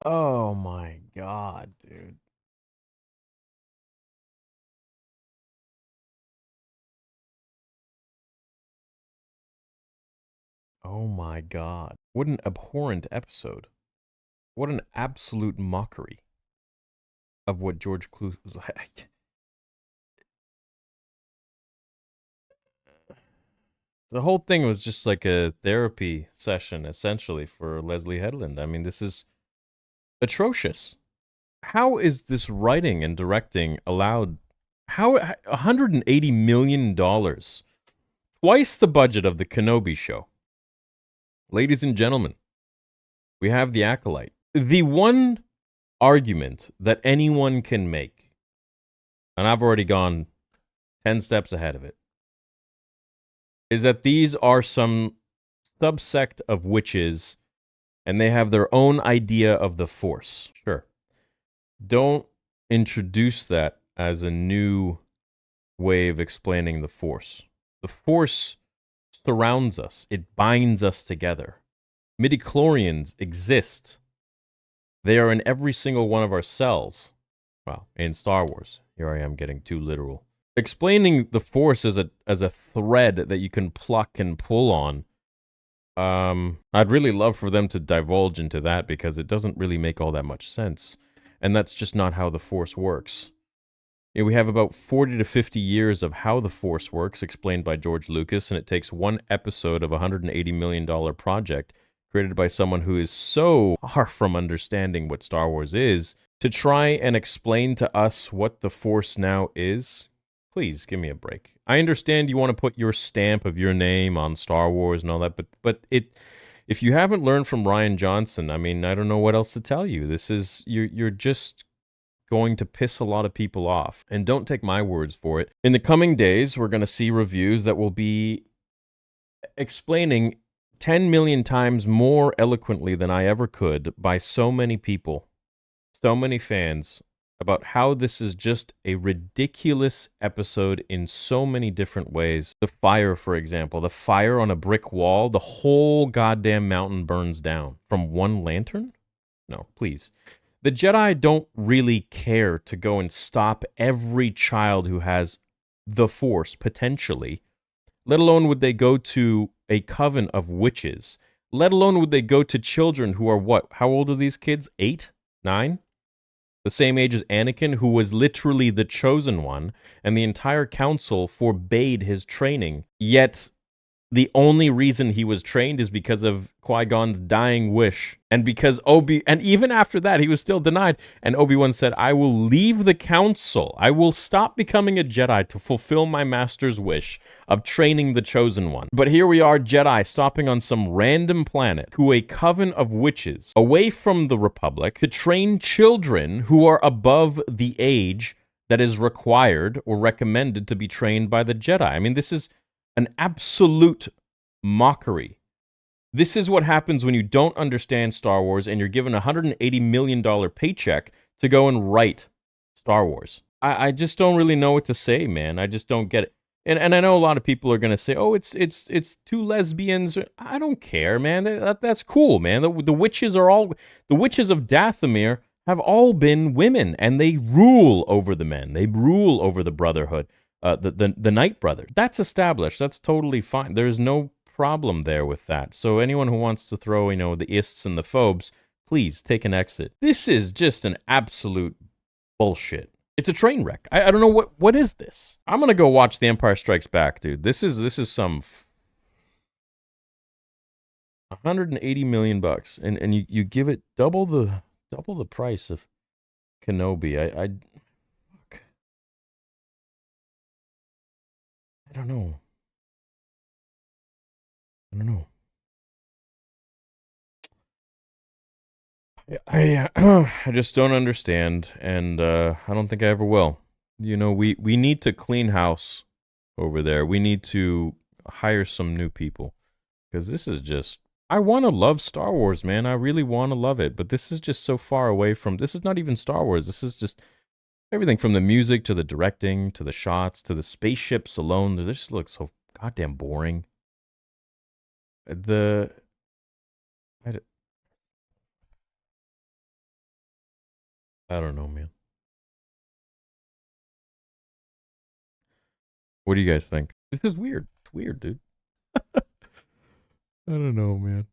Oh my god, dude. Oh my god. What an abhorrent episode. What an absolute mockery of what George Clooney was like. The whole thing was just like a therapy session, essentially, for Leslie Headland. I mean, this is atrocious. How is this writing and directing allowed? How $180 million, twice the budget of the Kenobi show. Ladies and gentlemen, we have the Acolyte. The one argument that anyone can make, and I've already gone 10 steps ahead of it, is that these are some subsect of witches and they have their own idea of the Force. Sure. Don't introduce that as a new way of explaining the Force. The Force surrounds us, it binds us together. Midichlorians exist. They are in every single one of our cells. Well, in Star Wars. Here I am getting too literal. Explaining the Force as a thread that you can pluck and pull on. I'd really love for them to divulge into that because it doesn't really make all that much sense. And that's just not how the Force works. Yeah, we have about 40 to 50 years of how the Force works explained by George Lucas, and it takes one episode of a $180 million project created by someone who is so far from understanding what Star Wars is to try and explain to us what the Force now is. Please give me a break. I understand you want to put your stamp of your name on Star Wars and all that, but if you haven't learned from Rian Johnson, I mean, I don't know what else to tell you. This is you're just going to piss a lot of people off. And don't take my words for it. In the coming days, we're going to see reviews that will be explaining 10 million times more eloquently than I ever could by so many people, so many fans, about how this is just a ridiculous episode in so many different ways. The fire, for example, the fire on a brick wall, the whole goddamn mountain burns down from one lantern? No, please. The Jedi don't really care to go and stop every child who has the Force, potentially, let alone would they go to a coven of witches, let alone would they go to children who are what? How old are these kids? 8? 9? The same age as Anakin, who was literally the chosen one, and the entire council forbade his training. Yet the only reason he was trained is because of Qui-Gon's dying wish. And because and even after that, he was still denied. And Obi-Wan said, I will leave the council. I will stop becoming a Jedi to fulfill my master's wish of training the chosen one. But here we are, Jedi, stopping on some random planet to a coven of witches away from the Republic to train children who are above the age that is required or recommended to be trained by the Jedi. I mean, this is an absolute mockery. This is what happens when you don't understand Star Wars and you're given a $180 million paycheck to go and write Star Wars. I just don't really know what to say, man. I just don't get it. And I know a lot of people are gonna say, "Oh, it's two lesbians." I don't care, man. That's cool, man. The witches are all the witches of Dathomir have all been women, and they rule over the men. They rule over the Brotherhood, the Night Brother. That's established. That's totally fine. There's no problem there with that. So anyone who wants to throw, the ists and the phobes, please take an exit. This is just an absolute bullshit. It's a train wreck. I don't know what is this. I'm gonna go watch The Empire Strikes Back, dude. This is some 180 million bucks, and you give it double the price of Kenobi. Fuck. I don't know. I don't know. I just don't understand, and I don't think I ever will. We need to clean house over there. We need to hire some new people because this is just. I want to love Star Wars, man. I really want to love it, but this is just so far away from. This is not even Star Wars. This is just everything from the music to the directing to the shots to the spaceships alone. This just looks so goddamn boring. The I, I don't know, man. What do you guys think? This is weird. It's weird, dude. I don't know, man.